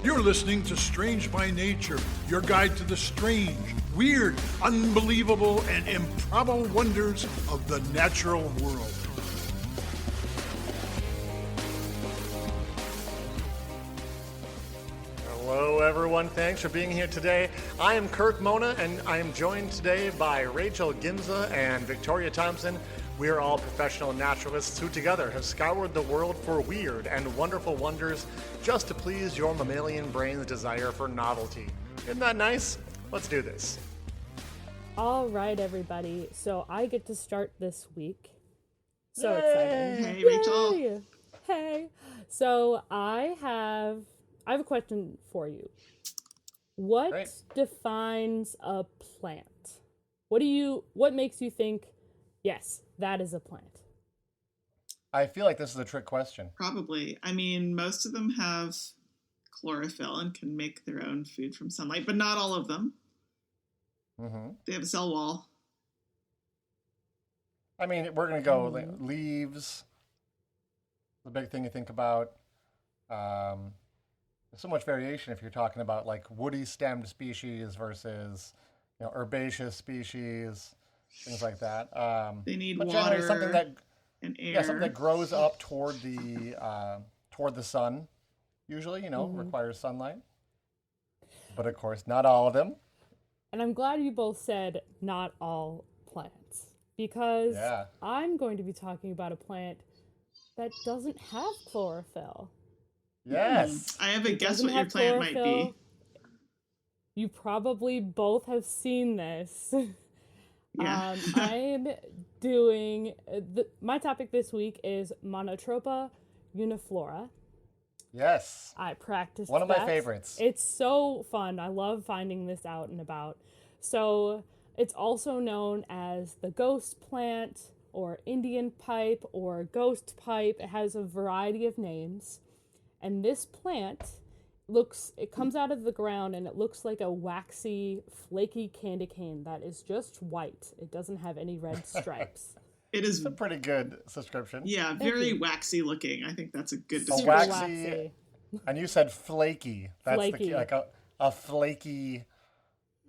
You're listening to Strange by Nature, your guide to the strange, weird, unbelievable, and improbable wonders of the natural world. Hello, everyone. Thanks for being here today. I am Kirk Mona, and I am joined today by Rachel Ginza and Victoria Thompson. We are all professional naturalists who together have scoured the world for weird and wonderful wonders just to please your mammalian brain's desire for novelty. Isn't that nice? Let's do this. All right, everybody. So I get to start this week. So Yay! exciting. Hey, Rachel. Yay! Hey. So I have a question for you. What Great. defines a plant? What makes you think, yes, that is a plant? I feel like this is a trick question. Probably. I mean, most of them have chlorophyll and can make their own food from sunlight, but not all of them. Mm-hmm. They have a cell wall. I mean, we're going to go like, leaves. The big thing you think about. There's so much variation if you're talking about like woody stemmed species versus, herbaceous species, things like that. They need but generally water something that and air. Yeah, something that grows up toward the sun, usually, requires sunlight. But of course, not all of them. And I'm glad you both said not all plants, because I'm going to be talking about a plant that doesn't have chlorophyll. Yes. I have a It guess doesn't what your have plant might be. chlorophyll. You probably both have seen this. Yeah. I'm doing my topic this week is Monotropa uniflora. Yes. I practiced One of my that. favorites. It's so fun. I love finding this out and about. So it's also known as the ghost plant or Indian pipe or ghost pipe. It has a variety of names. And this plant it comes out of the ground and it looks like a waxy, flaky candy cane that is just white. It doesn't have any red stripes. It is, It's a pretty good subscription. yeah, very waxy looking. I think that's a good Super description. waxy. And you said flaky. That's Flaky. like a flaky.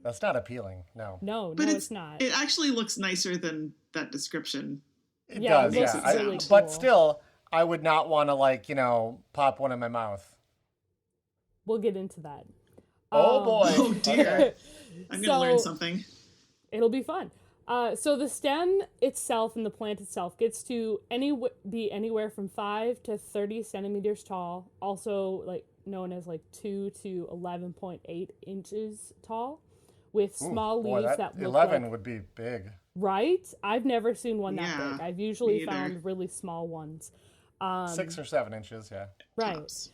That's not appealing. No. No, But it's not. It actually looks nicer than that description. It Yeah, does. it makes Yeah. it really But cool. still, I would not want to pop one in my mouth. We'll get into that. Oh boy. Oh dear. I'm going to learn So- something. It'll be fun. So the stem itself and the plant itself gets to be anywhere from 5 to 30 centimeters tall, also known as 2 to 11.8 inches tall, with small Boy, leaves that look 11 like, would be big. right? I've never seen one that Yeah, big. I've usually me either. found really small ones. 6 or 7 inches, yeah. Right. Tops.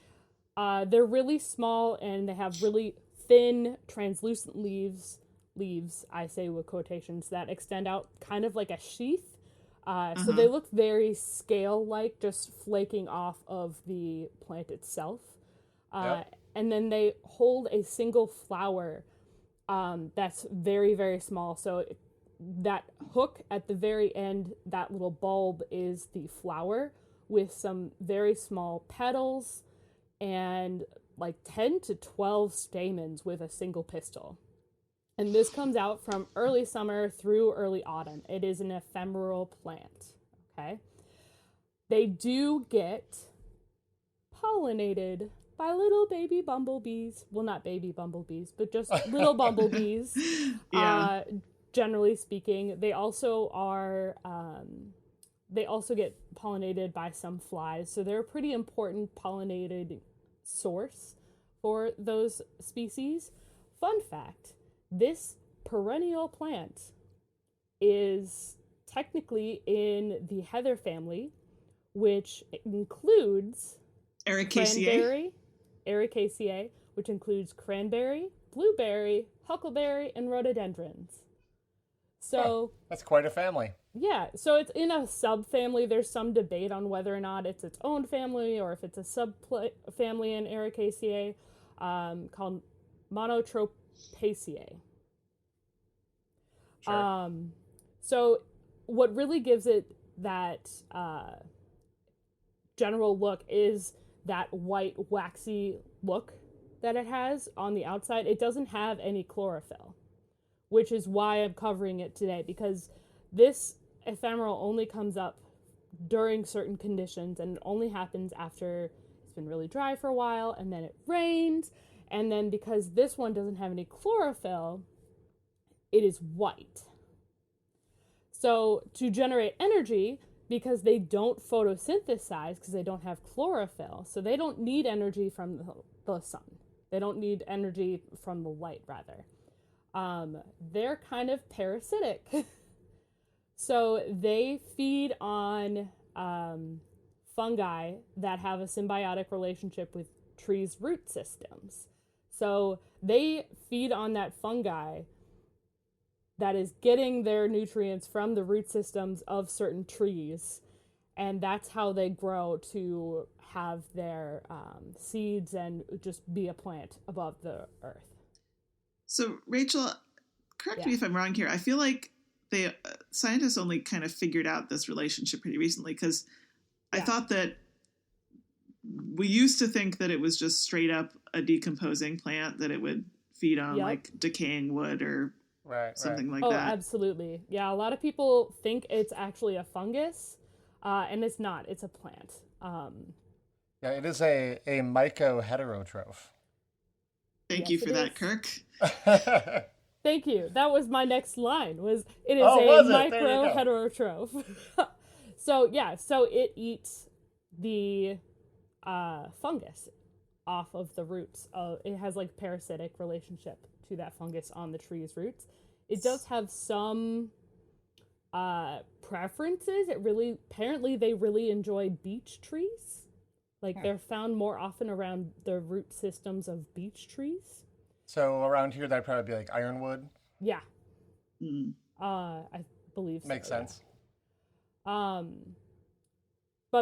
They're really small and they have really thin, translucent leaves, I say with quotations, that extend out kind of like a sheath. So they look very scale-like, just flaking off of the plant itself. Yep. And then they hold a single flower that's very, very small. So that hook at the very end, that little bulb is the flower with some very small petals and 10 to 12 stamens with a single pistil. And this comes out from early summer through early autumn. It is an ephemeral plant, okay? They do get pollinated by little baby bumblebees. Well, not baby bumblebees, but just little bumblebees. Yeah. Generally speaking, they also are... They also get pollinated by some flies, so they're a pretty important pollinated source for those species. Fun fact, this perennial plant is technically in the heather family, which includes Ericaceae. Ericaceae, which includes cranberry, blueberry, huckleberry, and rhododendrons. So... That's quite a family. Yeah, so it's in a subfamily. There's some debate on whether or not it's its own family or if it's a subfamily in Ericaceae called Monotropaceae. Sure. So what really gives it that general look is that white, waxy look that it has on the outside, it doesn't have any chlorophyll, which is why I'm covering it today, because this ephemeral only comes up during certain conditions, and it only happens after it's been really dry for a while, and then it rains, and then because this one doesn't have any chlorophyll, it is white. So to generate energy, because they don't photosynthesize, because they don't have chlorophyll, so they don't need energy from the sun. They don't need energy from the light, rather. They're kind of parasitic. So they feed on fungi that have a symbiotic relationship with trees' root systems. So they feed on that fungi that is getting their nutrients from the root systems of certain trees. And that's how they grow to have their seeds and just be a plant above the earth. So, Rachel, correct me if I'm wrong here. I feel like scientists only kind of figured out this relationship pretty recently, because I thought that we used to think that it was just straight up a decomposing plant, that it would feed on like decaying wood or something like that. Oh, absolutely. Yeah, a lot of people think it's actually a fungus, and it's not. It's a plant. Yeah, it is a mycoheterotroph. Thank you for that, Kirk. Thank you. That was my next line. It is a microheterotroph. So it eats the fungus off of the roots. It has like parasitic relationship to that fungus on the tree's roots. It does have some preferences. Apparently they really enjoy beech trees. Like they're found more often around the root systems of beech trees. So around here, that'd probably be like ironwood. Yeah. I believe so. Makes sense. But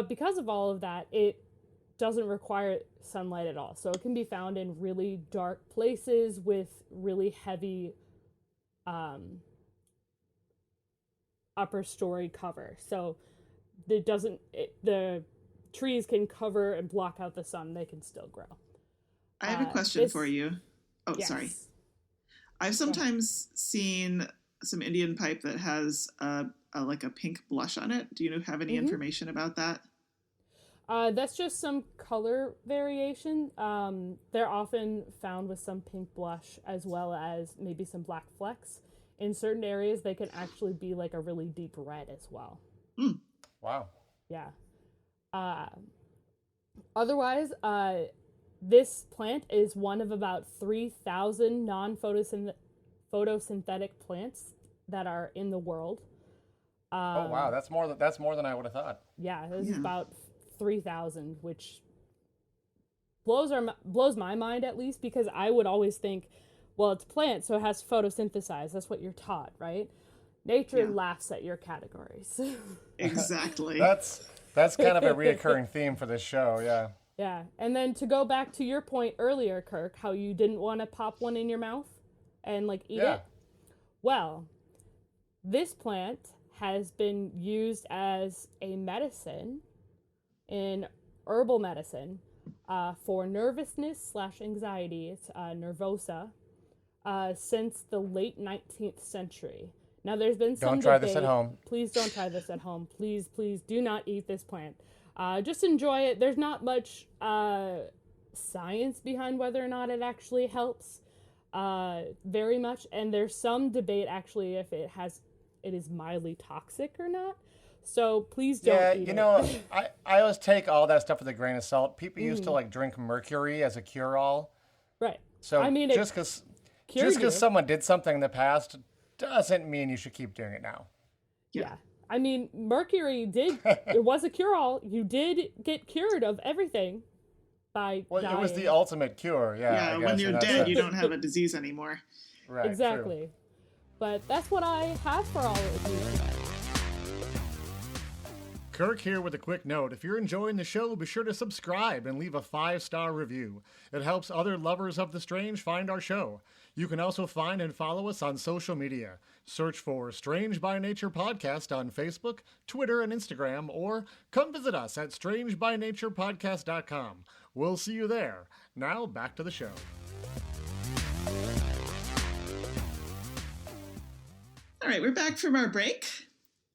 because of all of that, it doesn't require sunlight at all. So it can be found in really dark places with really heavy upper story cover. So the trees can cover and block out the sun. They can still grow. I have a question for you. Oh, yes. Sorry. I've sometimes seen some Indian pipe that has like a pink blush on it. Do you have any information about that? That's just some color variation. They're often found with some pink blush as well as maybe some black flecks. In certain areas, they can actually be like a really deep red as well. Wow. Yeah. Otherwise, this plant is one of about 3,000 non-photosynthetic plants that are in the world. Oh wow, that's more than I would have thought. Yeah, this is about 3,000, which blows my mind, at least, because I would always think, well, it's a plant, so it has to photosynthesize. That's what you're taught, right? Nature laughs at your categories. Exactly. That's kind of a reoccurring theme for this show, yeah. Yeah, and then to go back to your point earlier, Kirk, how you didn't want to pop one in your mouth and like eat it. Well, this plant has been used as a medicine in herbal medicine for nervousness/anxiety. It's nervosa since the late 19th century. Now, there's been some Don't try this at home. Please don't try this at home. Please do not eat this plant. Just enjoy it. There's not much science behind whether or not it actually helps very much. And there's some debate, actually, if it is mildly toxic or not. So please don't eat it. I always take all that stuff with a grain of salt. People used to like drink mercury as a cure-all. Right. So I mean, just because someone did something in the past doesn't mean you should keep doing it now. Yeah. I mean, mercury it was a cure-all. You did get cured of everything by dying. It was the ultimate cure, Yeah, when you're dead, you don't have a disease anymore. Right. Exactly. True. But that's what I have for all of you today. Kirk here with a quick note. If you're enjoying the show, be sure to subscribe and leave a 5-star review. It helps other lovers of the strange find our show. You can also find and follow us on social media. Search for Strange by Nature Podcast on Facebook, Twitter, and Instagram, or come visit us at strangebynaturepodcast.com. We'll see you there. Now, back to the show. All right, we're back from our break,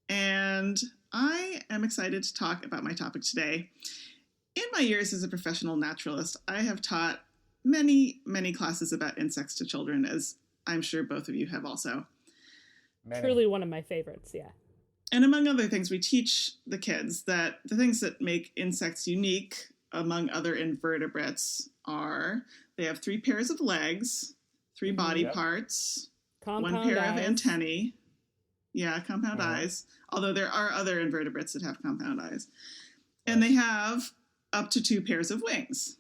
and I am excited to talk about my topic today. In my years as a professional naturalist, I have taught many, many classes about insects to children, as I'm sure both of you have also. Truly one of my favorites, yeah. And among other things, we teach the kids that the things that make insects unique, among other invertebrates, are they have 3 pairs of legs, 3 body parts, Compound 1 pair eyes. of antennae. Yeah, compound eyes. Although there are other invertebrates that have compound eyes. And they have up to 2 pairs of wings.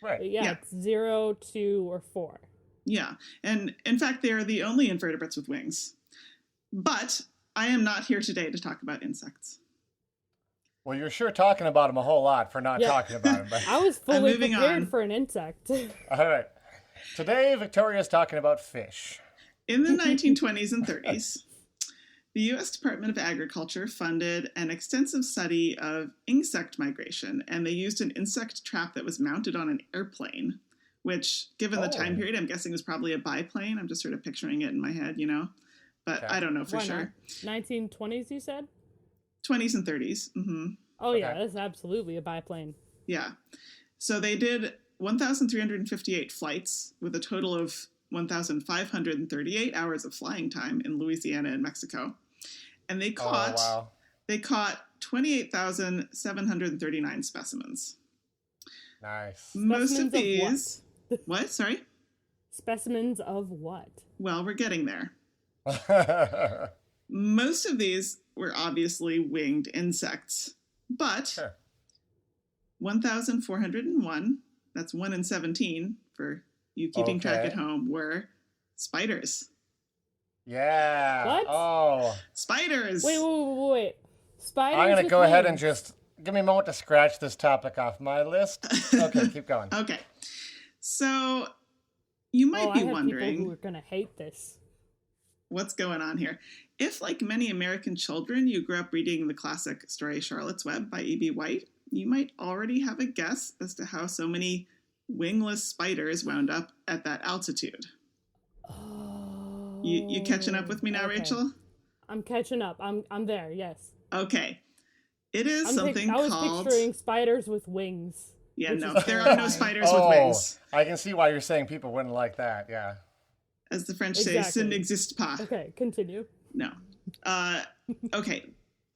Right. Yeah, it's 0, 2, or 4. Yeah. And in fact, they are the only invertebrates with wings. But I am not here today to talk about insects. Well, you're sure talking about them a whole lot for not talking about them. But... I was fully moving prepared on. for an insect. All right. Today, Victoria's talking about fish. In the 1920s and 30s, the U.S. Department of Agriculture funded an extensive study of insect migration, and they used an insect trap that was mounted on an airplane, which, given the time period, I'm guessing was probably a biplane. I'm just sort of picturing it in my head, but I don't know for Why sure. not? 1920s, you said? 20s and 30s. Mm-hmm. Oh, yeah, that's absolutely a biplane. Yeah. So they did 1,358 flights with a total of 1,538 hours of flying time in Louisiana and Mexico. And they caught 28,739 specimens. Nice. Most Specimens of these... What? Sorry? Specimens of what? Well, we're getting there. Most of these were obviously winged insects, but 1,401, that's 1 in 17 for you keeping track at home, were spiders. Yeah. What? Oh. Spiders! Wait. Spiders. I'm going to with go ahead and wings. just give me a moment to scratch this topic off my list. Okay, keep going. Okay. So you might be I have wondering people who are going to hate this. what's going on here. If, like many American children, you grew up reading the classic story Charlotte's Web by E.B. White, you might already have a guess as to how so many wingless spiders wound up at that altitude. Oh. You catching up with me now, Okay. Rachel? I'm catching up. I'm there, yes. Okay. It is something I was called... picturing spiders with wings. Yeah, which no, is there are no terrifying. spiders with wings. I can see why you're saying people wouldn't like that, yeah. As the French say, Exactly. ce n'existe pas. Okay, continue. No. Okay.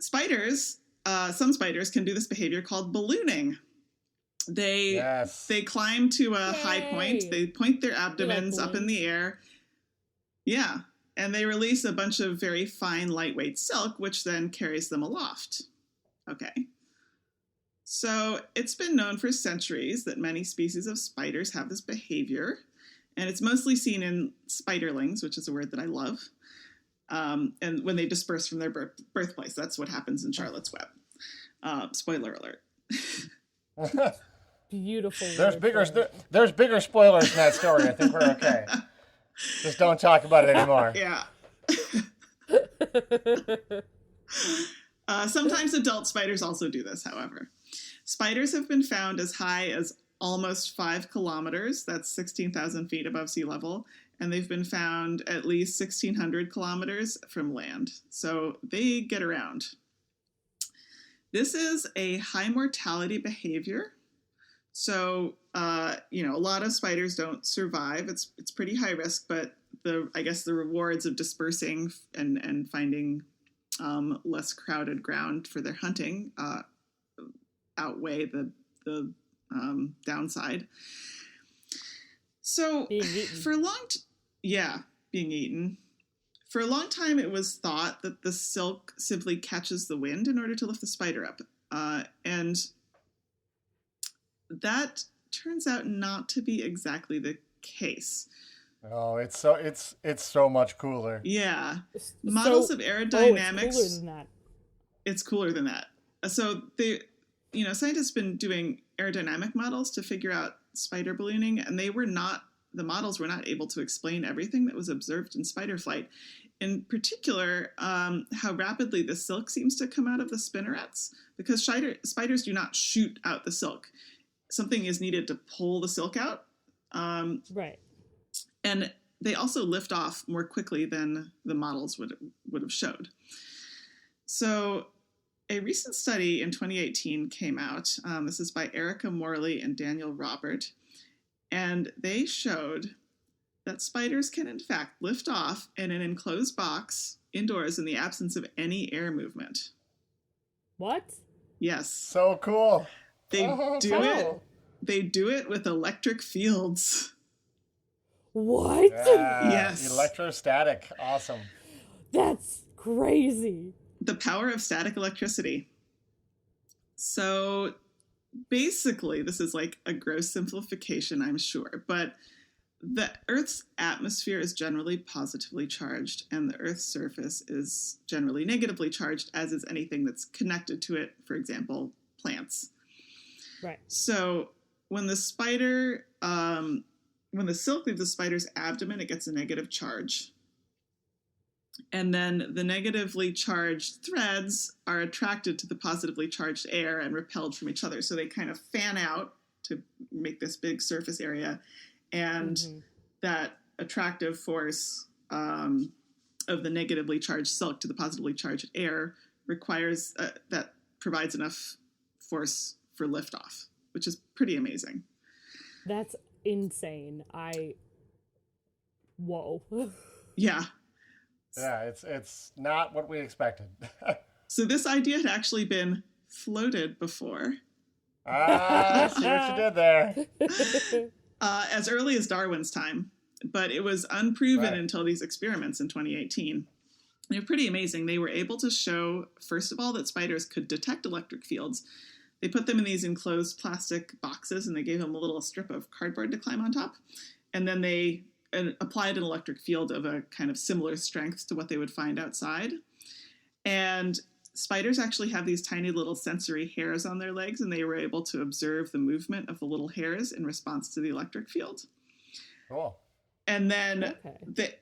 Spiders, some spiders can do this behavior called ballooning. They climb to a high point. Yay. They point their abdomens up in balloons. the air. Yeah. And they release a bunch of very fine, lightweight silk, which then carries them aloft. Okay. So it's been known for centuries that many species of spiders have this behavior. And it's mostly seen in spiderlings, which is a word that I love. And when they disperse from their birthplace, that's what happens in Charlotte's Web. Spoiler alert. Beautiful. There's word bigger there. there's bigger spoilers in that story. I think we're okay. Just don't talk about it anymore. Yeah. Sometimes adult spiders also do this, however. Spiders have been found as high as almost 5 kilometers. That's 16,000 feet above sea level. And they've been found at least 1,600 kilometers from land. So they get around. This is a high mortality behavior. So, a lot of spiders don't survive. It's pretty high risk, but I guess the rewards of dispersing and finding less crowded ground for their hunting outweigh the downside. So Being eaten. for a long being eaten. For a long time, it was thought that the silk simply catches the wind in order to lift the spider up. And that turns out not to be exactly the case. Oh, it's so much cooler. Yeah. Models of aerodynamics. It's cooler than that. It's cooler than that. So scientists have been doing aerodynamic models to figure out spider ballooning, and the models were not able to explain everything that was observed in spider flight. In particular, how rapidly the silk seems to come out of the spinnerets, because spiders do not shoot out the silk. Something is needed to pull the silk out. Right. And they also lift off more quickly than the models would have showed. So a recent study in 2018 came out. This is by Erica Morley and Daniel Robert. And they showed that spiders can, in fact, lift off in an enclosed box indoors in the absence of any air movement. What? Yes. So cool. They do it with electric fields. What? Yeah, Yes. Electrostatic. Awesome. That's crazy. The power of static electricity. So basically, this is like a gross simplification, I'm sure, but the Earth's atmosphere is generally positively charged, and the Earth's surface is generally negatively charged, as is anything that's connected to it, for example, plants. Right. So when the spider, when the silk leaves the spider's abdomen, it gets a negative charge. And then the negatively charged threads are attracted to the positively charged air and repelled from each other. So they kind of fan out to make this big surface area. And that attractive force of the negatively charged silk to the positively charged air requires, that provides enough force for liftoff, which is pretty amazing. That's insane. Whoa. Yeah. Yeah, it's not what we expected. So this idea had actually been floated before. See what you did there. As early as Darwin's time, but it was unproven Right. until these experiments in 2018. They're pretty amazing. They were able to show, first of all, that spiders could detect electric fields. They put them in these enclosed plastic boxes, and they gave them a little strip of cardboard to climb on top. And then they applied an electric field of a kind of similar strength to what they would find outside. And spiders actually have these tiny little sensory hairs on their legs, and they were able to observe the movement of the little hairs in response to the electric field. Cool. And then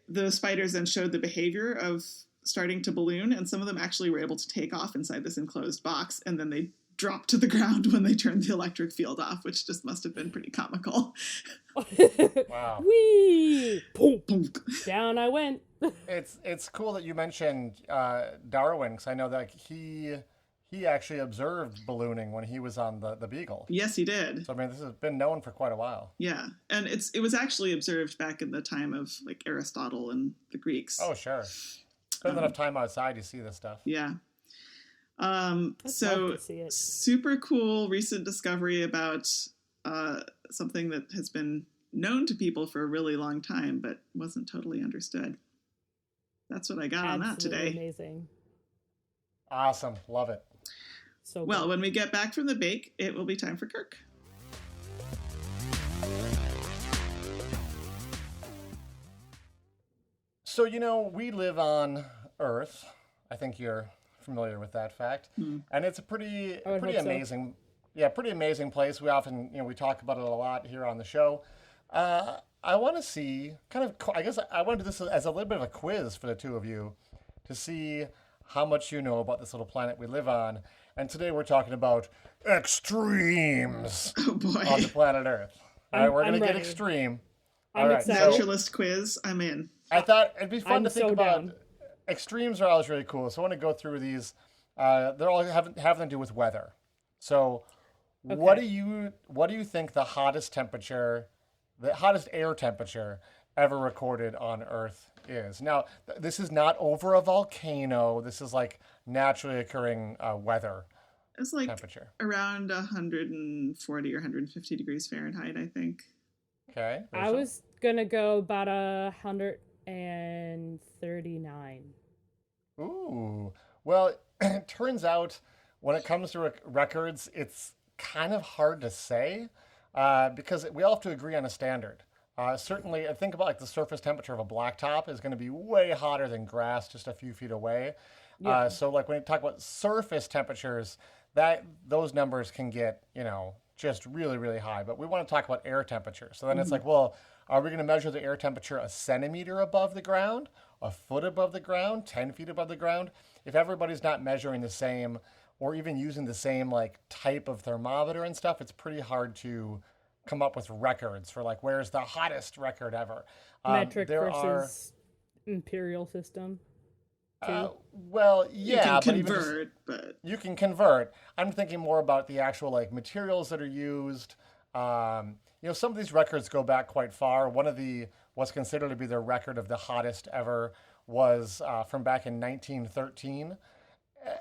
the spiders then showed the behavior of starting to balloon, and some of them actually were able to take off inside this enclosed box, and then they dropped to the ground when they turned the electric field off, which just must have been pretty comical. Wow. Whee! Boom, boom. Down I went. It's cool that you mentioned Darwin, because I know that he actually observed ballooning when he was on the Beagle. Yes, he did. So I mean, this has been known for quite a while. Yeah, and it was actually observed back in the time of like Aristotle and the Greeks. Oh, sure. Spend enough time outside, you see this stuff. Yeah. Love So to see it. super cool recent discovery about something that has been known to people for a really long time, but wasn't totally understood. That's what I got on that Absolutely today. Amazing. Awesome. Love it. So Well, good. when we get back from the bake, it will be time for Kirk. So, we live on Earth. I think you're familiar with that fact. And it's a pretty I would hope so. amazing, pretty amazing place. We often, we talk about it a lot here on the show. I want to see I guess I want to do this as a little bit of a quiz for the two of you to see how much you know about this little planet we live on. And today we're talking about extremes Oh boy. on the planet Earth. All right, we're going I'm to get ready. extreme. I'm All right, excited. so Naturalist quiz, I'm in. I thought it'd be fun I'm to think so about. down. Extremes are always really cool, so I want to go through these. They're all having to do with weather. So, what do you think the hottest air temperature ever recorded on Earth is? Now, this is not over a volcano. This is like naturally occurring weather It's like temperature. around 140 or 150 degrees Fahrenheit, I think. Okay. I Rachel? was gonna go about 139. Ooh. Well, it turns out when it comes to records, it's kind of hard to say because we all have to agree on a standard. Certainly, I think about like the surface temperature of a blacktop is going to be way hotter than grass just a few feet away. Yeah. So like when you talk about surface temperatures, those numbers can get, just really, really high. But we want to talk about air temperature. So then it's like, well, are we going to measure the air temperature a centimeter above the ground, a foot above the ground, 10 feet above the ground? If everybody's not measuring the same or even using the same like type of thermometer and stuff, it's pretty hard to come up with records for like where's the hottest record ever. Metric versus imperial system. Well, yeah, you can convert, but you can convert. I'm thinking more about the actual like materials that are used. Some of these records go back quite far. One of what's considered to be the record of the hottest ever was from back in 1913.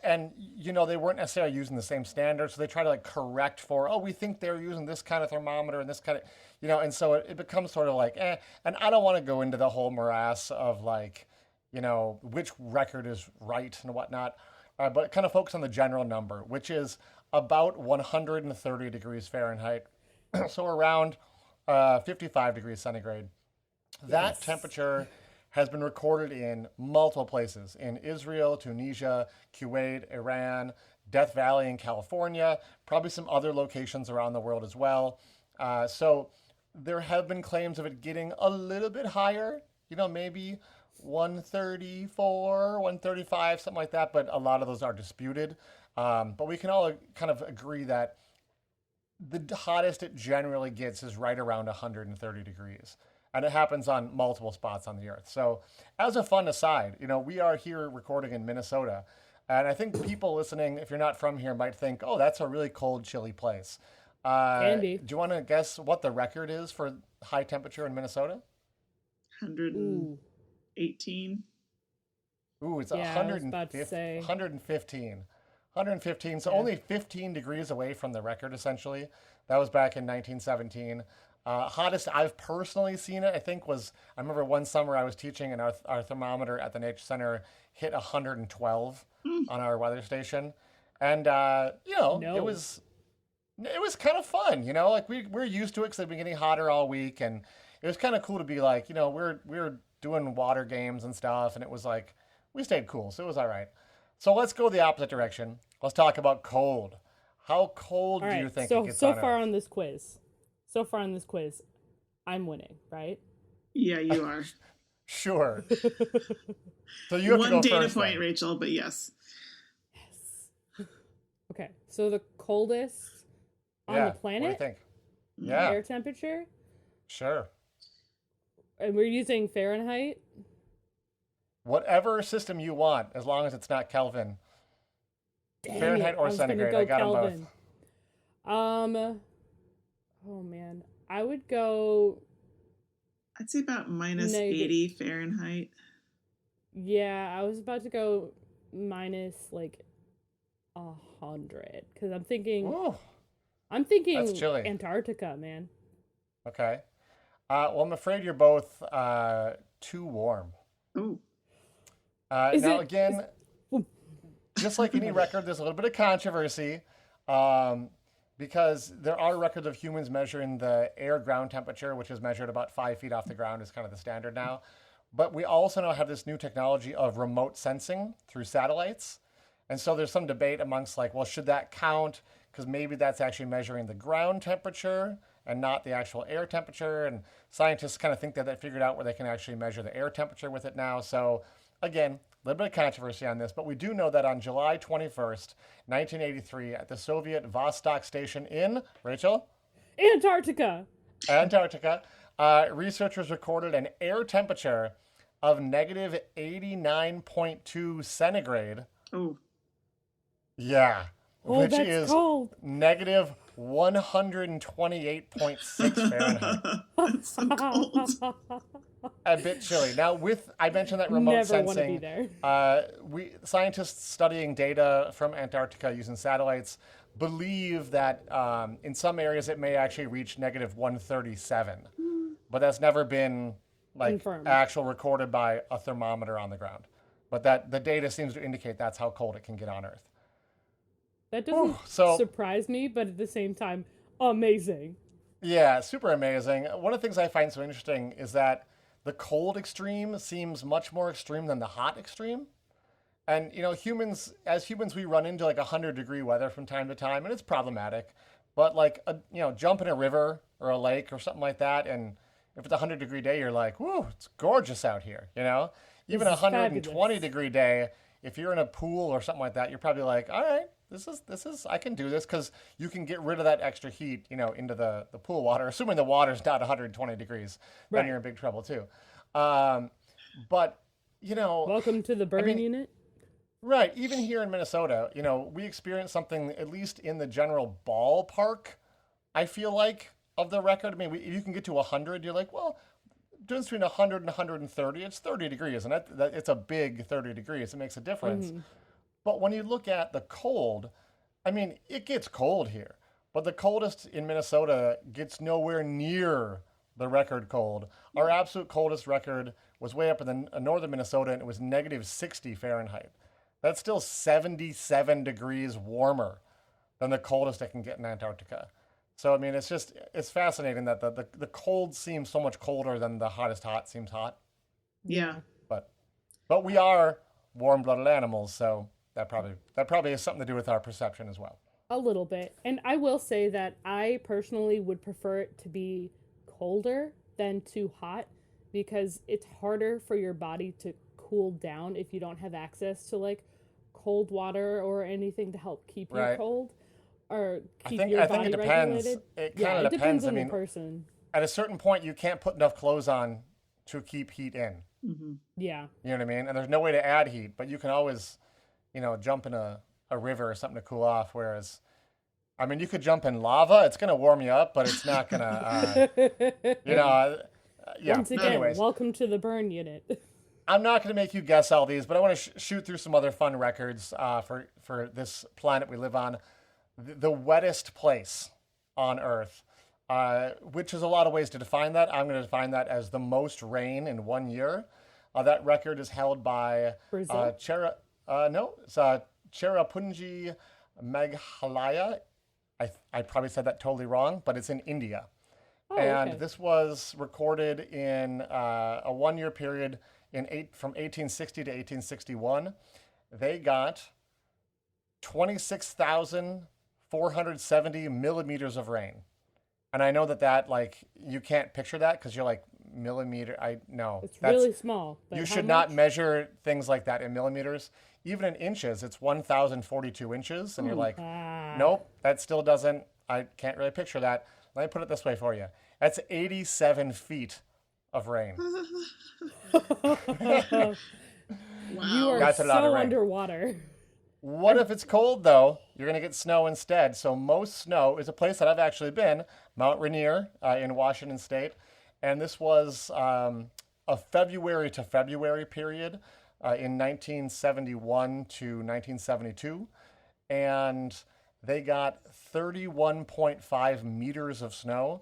And, they weren't necessarily using the same standards. So they try to like correct for, we think they're using this kind of thermometer and this kind of, and so it becomes sort of like, And I don't want to go into the whole morass of like, which record is right and whatnot. But kind of focus on the general number, which is about 130 degrees Fahrenheit. So around 55 degrees centigrade. That temperature has been recorded in multiple places, in Israel, Tunisia, Kuwait, Iran, Death Valley in California, probably some other locations around the world as well. So there have been claims of it getting a little bit higher, maybe 134, 135, something like that, but a lot of those are disputed. But we can all kind of agree that the hottest it generally gets is right around 130 degrees. And it happens on multiple spots on the Earth. So as a fun aside, we are here recording in Minnesota. And I think people listening, if you're not from here, might think, oh, that's a really cold, chilly place. Can be. Do you want to guess what the record is for high temperature in Minnesota? 118. Ooh, it's Yeah, I was about to say. 115. 115, so only 15 degrees away from the record, essentially. That was back in 1917. Hottest I've personally seen it, I think, I remember one summer I was teaching and our thermometer at the Nature Center hit 112 on our weather station. And, it was kind of fun, like we're used to it because it's been getting hotter all week. And it was kind of cool to be like, we're doing water games and stuff. And it was like, we stayed cool. So it was all right. So let's go the opposite direction. Let's talk about cold. How cold do you think it gets on Earth? So far on this quiz, I'm winning, right? Yeah, you are. Sure. So you have one to go data first, point, then. Rachel, but yes. Okay, so the coldest on the planet? What do you think? Yeah. Air temperature? Sure. And we're using Fahrenheit? Whatever system you want, as long as it's not Kelvin. Dang Fahrenheit it, or centigrade. I got Kelvin. them both. Oh man, I would go. I'd say about minus 80 Fahrenheit. Yeah, I was about to go minus like 100 because I'm thinking. Ooh, I'm thinking that's chilly. Antarctica, man. Okay. Well, I'm afraid you're both too warm. Oh. Again, just like any record, there's a little bit of controversy. Because there are records of humans measuring the air ground temperature, which is measured about 5 feet off the ground, is kind of the standard now. But we also now have this new technology of remote sensing through satellites. And so there's some debate amongst like, well, should that count? Because maybe that's actually measuring the ground temperature and not the actual air temperature. And scientists kind of think that they figured out where they can actually measure the air temperature with it now. So again, a little bit of controversy on this, but we do know that on July 21st, 1983, at the Soviet Vostok station in, Rachel? Antarctica, researchers recorded an air temperature of negative 89.2 centigrade. Oh. Yeah. Which that's is cold. negative 128.6 Fahrenheit. That's so cold. A bit chilly. Now, I mentioned that remote Never want to sensing. be there. Scientists studying data from Antarctica using satellites believe that in some areas it may actually reach negative 137, but that's never been Confirmed. actual recorded by a thermometer on the ground. But that the data seems to indicate that's how cold it can get on Earth. That doesn't surprise me, but at the same time, amazing. Yeah, super amazing. One of the things I find so interesting is that the cold extreme seems much more extreme than the hot extreme. And as humans, we run into like 100-degree weather from time to time, and it's problematic. But like jump in a river or a lake or something like that, and if it's a 100-degree day, you're like, "Woo, it's gorgeous out here." Even a 120-degree day, if you're in a pool or something like that, you're probably like, "All right, this is I can do this," because you can get rid of that extra heat, into the pool water. Assuming the water's not 120 degrees, then you're in big trouble too. But welcome to the burn unit. Right. Even here in Minnesota, we experience something, at least in the general ballpark, I feel like, of the record. I mean, if you can get to 100, you're like, well, difference between 100 and 130, it's 30 degrees. And it's a big 30 degrees. It makes a difference. Mm-hmm. But when you look at the cold, I mean, it gets cold here. But the coldest in Minnesota gets nowhere near the record cold. Our absolute coldest record was way up in the northern Minnesota, and it was negative 60 Fahrenheit. That's still 77 degrees warmer than the coldest it can get in Antarctica. So, I mean, it's fascinating that the cold seems so much colder than the hottest hot seems hot. Yeah. But we are warm-blooded animals, so that probably has something to do with our perception as well. A little bit. And I will say that I personally would prefer it to be colder than too hot, because it's harder for your body to cool down if you don't have access to like cold water or anything to help keep you cold or keep your body regulated. I think it depends. It kind of depends on the person. At a certain point, you can't put enough clothes on to keep heat in. Mm-hmm. Yeah. You know what I mean? And there's no way to add heat, but you can always, jump in a river or something to cool off. Whereas, I mean, you could jump in lava. It's going to warm you up, but it's not going to, yeah. Once again, anyways, welcome to the burn unit. I'm not going to make you guess all these, but I want to shoot through some other fun records for this planet we live on. The wettest place on Earth, which is a lot of ways to define that. I'm going to define that as the most rain in 1 year. That record is held by Cherrapunji Meghalaya. I probably said that totally wrong, but it's in India. And this was recorded in a 1 year period from 1860 to 1861. They got 26,470 millimeters of rain. And I know that like, you can't picture that because you're like, millimeter, it's really small. You should not measure things like that in millimeters. Even in inches, it's 1,042 inches. And you're like, nope, that still doesn't, I can't really picture that. Let me put it this way for you. That's 87 feet of rain. Wow. You are so underwater. What if it's cold, though? You're going to get snow instead. So most snow is a place that I've actually been, Mount Rainier in Washington State. And this was a February to February period in 1971 to 1972. And they got 31.5 meters of snow.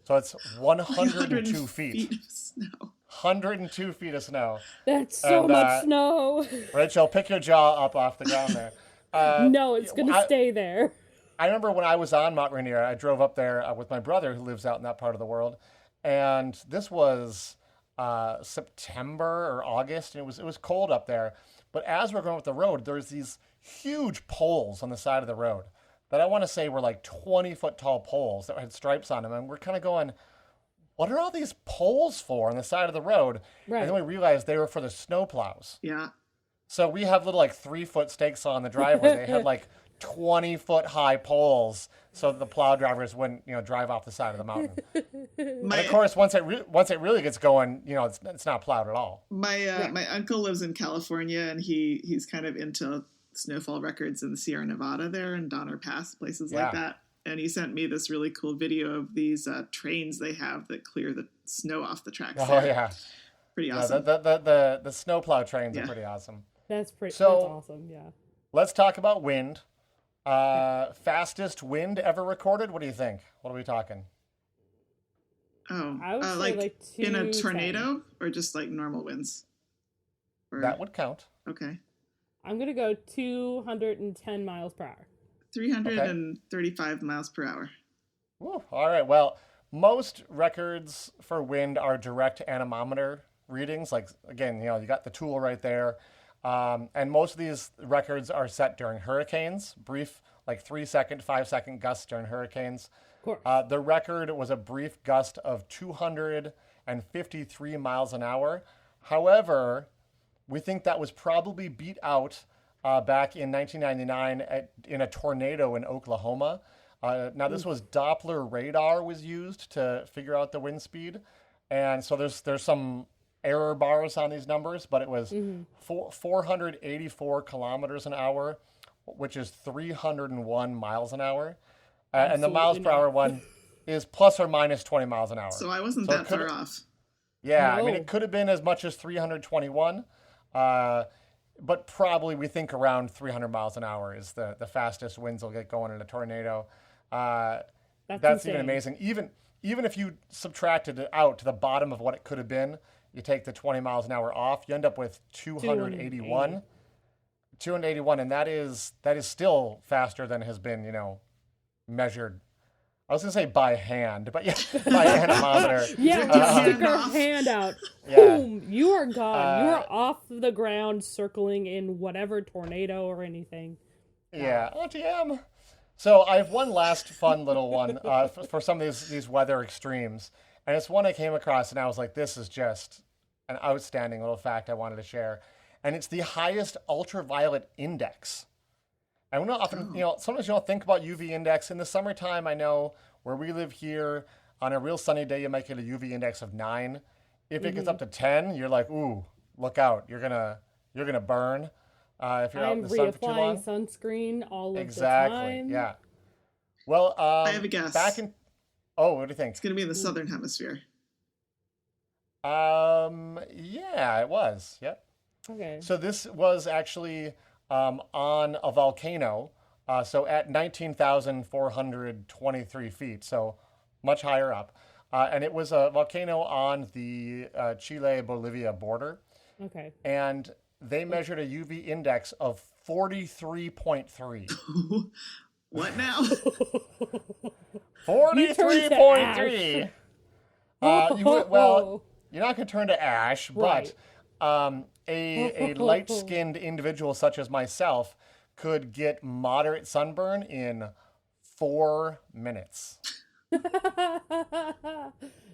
So it's 102 feet. Of snow. 102 feet of snow. That's so much snow. Rachel, pick your jaw up off the ground there. No, it's going to stay there. I remember when I was on Mount Rainier, I drove up there with my brother who lives out in that part of the world. And this was September or August, and it was cold up there. But as we're going up the road, there's these huge poles on the side of the road that I want to say were like 20-foot tall poles that had stripes on them. And we're kind of going, what are all these poles for on the side of the road? Right. And then we realized they were for the snow plows. Yeah. So we have little like 3-foot stakes on the driveway. They had like 20-foot high poles so that the plow drivers wouldn't, drive off the side of the mountain. And of course, once it really gets going, it's not plowed at all. My uncle lives in California, and he's kind of into snowfall records in the Sierra Nevada there and Donner Pass, places like that. And he sent me this really cool video of these trains they have that clear the snow off the tracks. Oh, yeah. Pretty awesome. The snowplow trains are pretty awesome. That's awesome, yeah. Let's talk about wind. Fastest wind ever recorded? What do you think? What are we talking? Oh, I would say like in a tornado or just like normal winds? That would count. Okay. I'm going to go 210 miles per hour. 335 miles per hour. Ooh, all right. Well, most records for wind are direct anemometer readings. Like, again, you got the tool right there. And most of these records are set during hurricanes, brief, like 3-second, 5-second gusts during hurricanes. Of course. The record was a brief gust of 253 miles an hour. However, we think that was probably beat out back in 1999 in a tornado in Oklahoma. Now, this was Doppler radar was used to figure out the wind speed. And so there's some error bars on these numbers, but it was 484 kilometers an hour, which is 301 miles an hour. And the miles per hour one is plus or minus 20 miles an hour. So I wasn't that far off. Yeah, No. I mean, it could have been as much as 321, but probably we think around 300 miles an hour is the fastest winds will get going in a tornado. That's insane. even amazing. Even if you subtracted it out to the bottom of what it could have been, you take the 20 miles an hour off, you end up with 281. 281, and that is still faster than has been, measured. I was going to say by hand, but yeah, by anemometer. Yeah, stick our hand out. Yeah. Boom, you are gone. You are off the ground circling in whatever tornado or anything. Yeah, OTM. So I have one last fun little one for some of these weather extremes. And it's one I came across and I was like, this is just an outstanding little fact I wanted to share. And it's the highest ultraviolet index. And we don't often, sometimes you don't think about UV index. In the summertime, I know where we live here, on a real sunny day, you might get a UV index of 9. If it gets up to 10, you're like, ooh, look out. You're gonna burn if you're out in the sun for too long. I'm reapplying sunscreen all of the Exactly, time. yeah. Well, I have a guess. What do you think? It's going to be in the southern hemisphere. Yeah, it was. Yep. Okay. So this was actually on a volcano, so at 19,423 feet, so much higher up. And it was a volcano on the Chile-Bolivia border. Okay. And they measured a UV index of 43.3. What now? 43.3. Oh. You're not going to turn to ash, Right. but a light-skinned individual such as myself could get moderate sunburn in 4 minutes.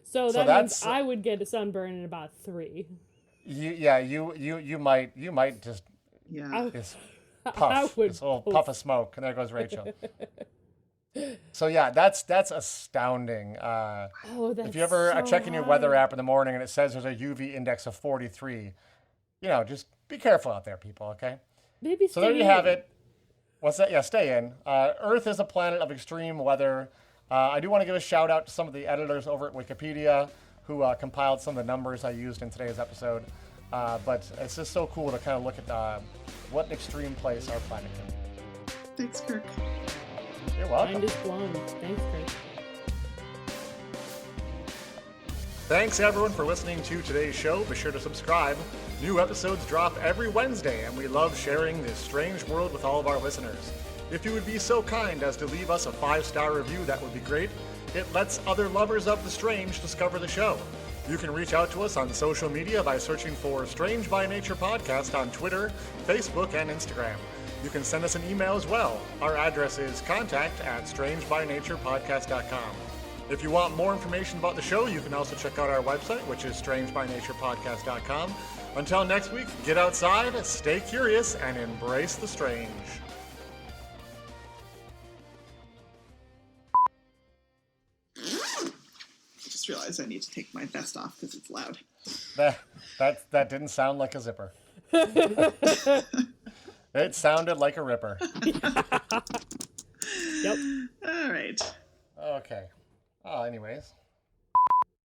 So that that's- means I would get a sunburn in about 3. You might just Yeah. this I puff, would this little hope. puff of smoke, and there goes Rachel. So yeah, that's astounding. Oh, that's If you ever so check in your high. weather app in the morning and it says there's a UV index of 43, just be careful out there, people, okay? Maybe So there you stay have in. it. What's that? Yeah, stay in. Earth is a planet of extreme weather. I do want to give a shout out to some of the editors over at Wikipedia who compiled some of the numbers I used in today's episode. But it's just so cool to kind of look at what an extreme place our planet can be. Thanks, Kirk. You're welcome. Mind is blown. Thanks, Chris. Thanks, everyone, for listening to today's show. Be sure to subscribe. New episodes drop every Wednesday, and we love sharing this strange world with all of our listeners. If you would be so kind as to leave us a 5-star review, that would be great. It lets other lovers of the strange discover the show. You can reach out to us on social media by searching for Strange by Nature Podcast on Twitter, Facebook, and Instagram. You can send us an email as well. Our address is contact@strangebynaturepodcast.com. If you want more information about the show, you can also check out our website, which is strangebynaturepodcast.com. Until next week, get outside, stay curious, and embrace the strange. I just realized I need to take my vest off because it's loud. That didn't sound like a zipper. It sounded like a ripper. Yep. All right. Okay. Oh, anyways.